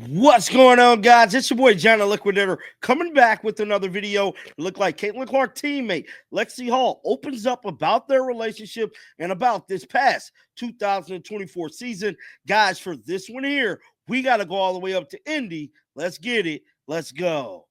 What's going on, guys? It's your boy John the Liquidator coming back with another video. Look like Caitlin Clark teammate Lexie Hall opens up about their relationship and about this past 2024 season. Guys, for this one here, we got to go all the way up to Indy. Let's get it. Let's go.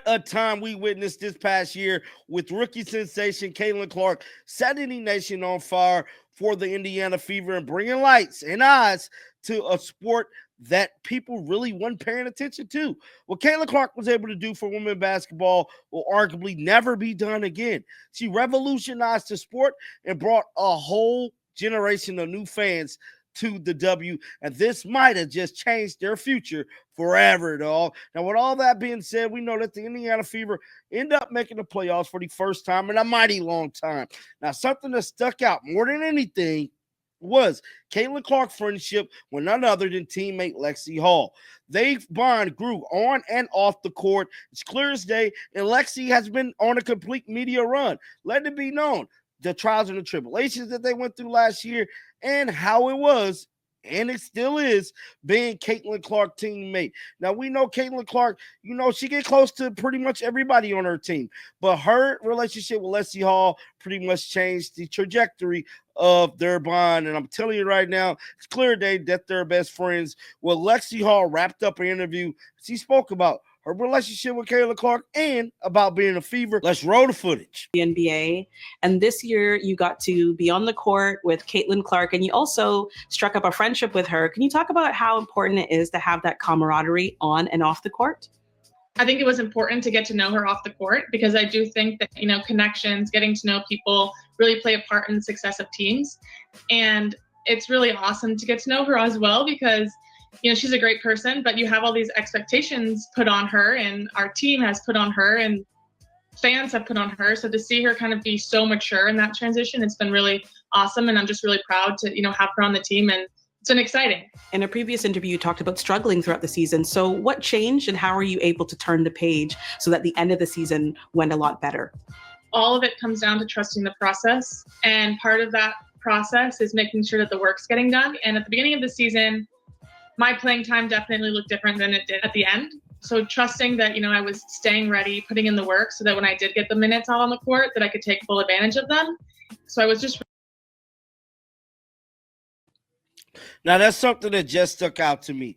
A time we witnessed this past year with rookie sensation Caitlin Clark setting the nation on fire for the Indiana Fever and bringing lights and eyes to a sport that people really weren't paying attention to. What Caitlin Clark was able to do for women basketball will arguably never be done again. She revolutionized the sport and brought a whole generation of new fans to the W, and this might have just changed their future forever, dog. Now, with all that being said, we know that the Indiana Fever end up making the playoffs for the first time in a mighty long time. Now, something that stuck out more than anything was Caitlin Clark's friendship with none other than teammate Lexie Hall. Their bond grew on and off the court. It's clear as day, and Lexie has been on a complete media run. Let it be known the trials and the tribulations that they went through last year and how it was, and it still is, being Caitlin Clark teammate. Now, we know Caitlin Clark, she get close to pretty much everybody on her team, but her relationship with Lexie Hall pretty much changed the trajectory of their bond. And I'm telling you right now, it's clear that they're best friends. Well, Lexie Hall wrapped up an interview. She spoke about her relationship with Caitlin Clark and about being a Fever. Let's roll the footage. The NBA, and this year you got to be on the court with Caitlin Clark, and you also struck up a friendship with her. Can you talk about how important it is to have that camaraderie on and off the court? I think it was important to get to know her off the court because I do think that, connections, getting to know people really play a part in the success of teams. And it's really awesome to get to know her as well because she's a great person, but you have all these expectations put on her, and our team has put on her, and fans have put on her. So to see her kind of be so mature in that transition, it's been really awesome. And I'm just really proud to, have her on the team, and it's been exciting. In a previous interview, you talked about struggling throughout the season. So what changed, and how are you able to turn the page so that the end of the season went a lot better? All of it comes down to trusting the process. And part of that process is making sure that the work's getting done. And at the beginning of the season, my playing time definitely looked different than it did at the end. So trusting that, I was staying ready, putting in the work so that when I did get the minutes out on the court, that I could take full advantage of them. So I was just... Now, that's something that just stuck out to me.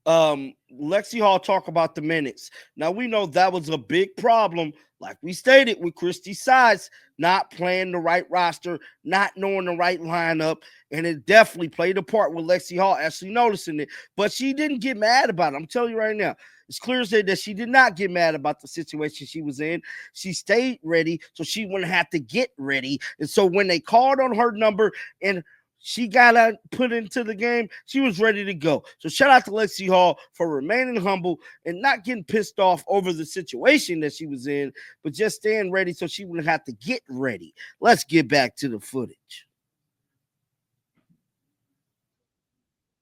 Lexie Hall talked about the minutes. Now, we know that was a big problem, like we stated, with Christy Sides not playing the right roster, not knowing the right lineup, and it definitely played a part with Lexie Hall actually noticing it. But she didn't get mad about it. I'm telling you right now, it's clear as day that she did not get mad about the situation she was in. She stayed ready so she wouldn't have to get ready. And so when they called on her number and she got put into the game, she was ready to go. So shout out to Lexie Hall for remaining humble and not getting pissed off over the situation that she was in, but just staying ready so she wouldn't have to get ready. Let's get back to the footage.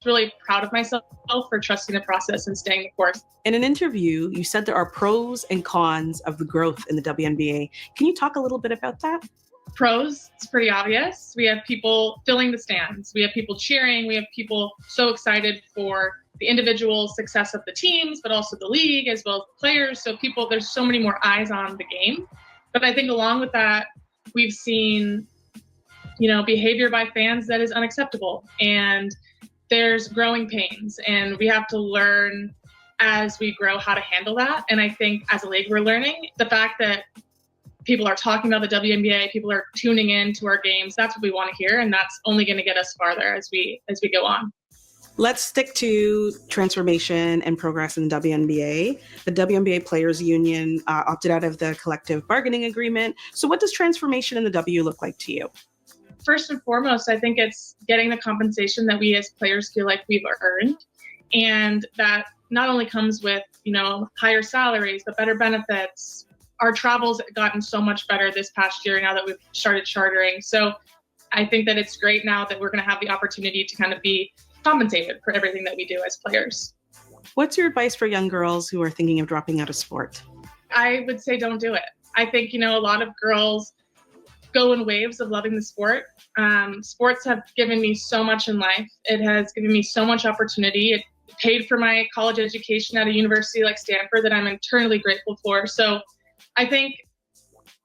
Really proud of myself for trusting the process and staying the course. In an interview, you said there are pros and cons of the growth in the WNBA. Can you talk a little bit about that? Pros, it's pretty obvious. We have people filling the stands. We have people cheering. We have people so excited for the individual success of the teams, but also the league as well as the players. So there's so many more eyes on the game. But I think along with that, we've seen, behavior by fans that is unacceptable. And there's growing pains, and we have to learn as we grow how to handle that. And I think as a league, we're learning the fact that people are talking about the WNBA, people are tuning in to our games. That's what we want to hear, and that's only going to get us farther as we go on. Let's stick to transformation and progress in the WNBA. The WNBA Players Union opted out of the collective bargaining agreement. So what does transformation in the W look like to you? First and foremost, I think it's getting the compensation that we as players feel like we've earned. And that not only comes with, higher salaries, but better benefits. Our travel's gotten so much better this past year now that we've started chartering. So I think that it's great now that we're going to have the opportunity to kind of be compensated for everything that we do as players. What's your advice for young girls who are thinking of dropping out of sport? I would say don't do it. I think, a lot of girls go in waves of loving the sport. Sports have given me so much in life. It has given me so much opportunity. It paid for my college education at a university like Stanford that I'm eternally grateful for. So I think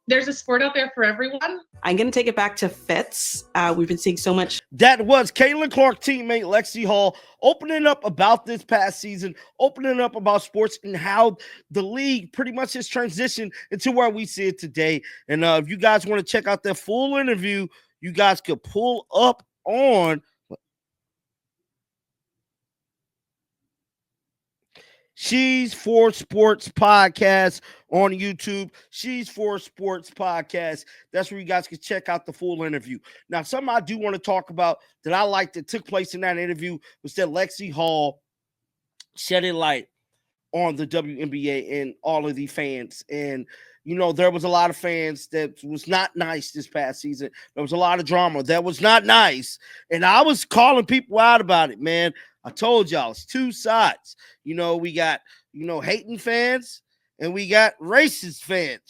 there's a sport out there for everyone. I'm going to take it back to Fitz. We've been seeing so much. That was Caitlin Clark teammate Lexie Hall opening up about this past season, opening up about sports and how the league pretty much has transitioned into where we see it today. And if you guys want to check out that full interview, you guys could pull up on She's for Sports Podcast on YouTube. She's for Sports Podcast. That's where you guys can check out the full interview. Now, something I do want to talk about that I liked that took place in that interview was that Lexie Hall shedded light on the WNBA and all of the fans. And, there was a lot of fans that was not nice this past season. There was a lot of drama that was not nice. And I was calling people out about it, man. I told y'all it's two sides. We got, hating fans and we got racist fans.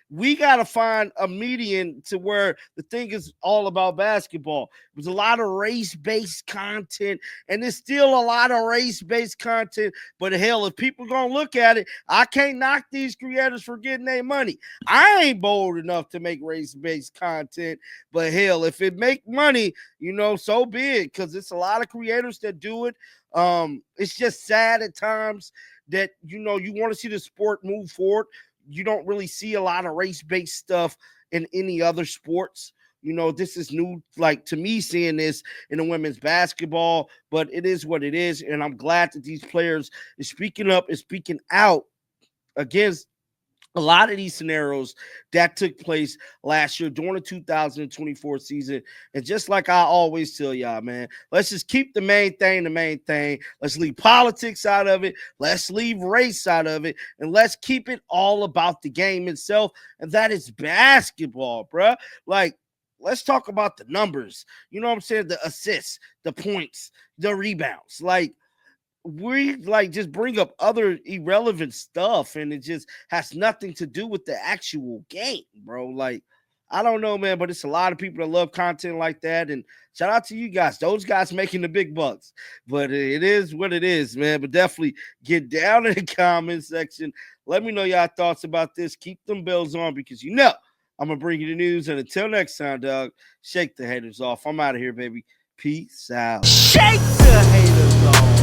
We got to find a median to where the thing is all about basketball. There's a lot of race-based content, and there's still a lot of race-based content. But hell, if people going to look at it, I can't knock these creators for getting their money. I ain't bold enough to make race-based content, but hell, if it make money, so be it, because it's a lot of creators that do it. It's just sad at times that, you want to see the sport move forward. You don't really see a lot of race-based stuff in any other sports. This is new, like, to me, seeing this in the women's basketball, but it is what it is. And I'm glad that these players is speaking up and speaking out against a lot of these scenarios that took place last year during the 2024 season. And just like I always tell y'all, man, let's just keep the main thing the main thing. Let's leave politics out of it. Let's leave race out of it. And let's keep it all about the game itself. And that is basketball, bruh. Like, let's talk about the numbers. You know what I'm saying? The assists, the points, the rebounds. Like, we just bring up other irrelevant stuff, and it just has nothing to do with the actual game, bro. Like, I don't know, man, but it's a lot of people that love content like that. And shout out to you guys, those guys making the big bucks. But it is what it is, man. But definitely get down in the comment section. Let me know y'all thoughts about this. Keep them bells on, because I'm gonna bring you the news. And until next time, dog, shake the haters off. I'm out of here, baby. Peace out. Shake the haters off.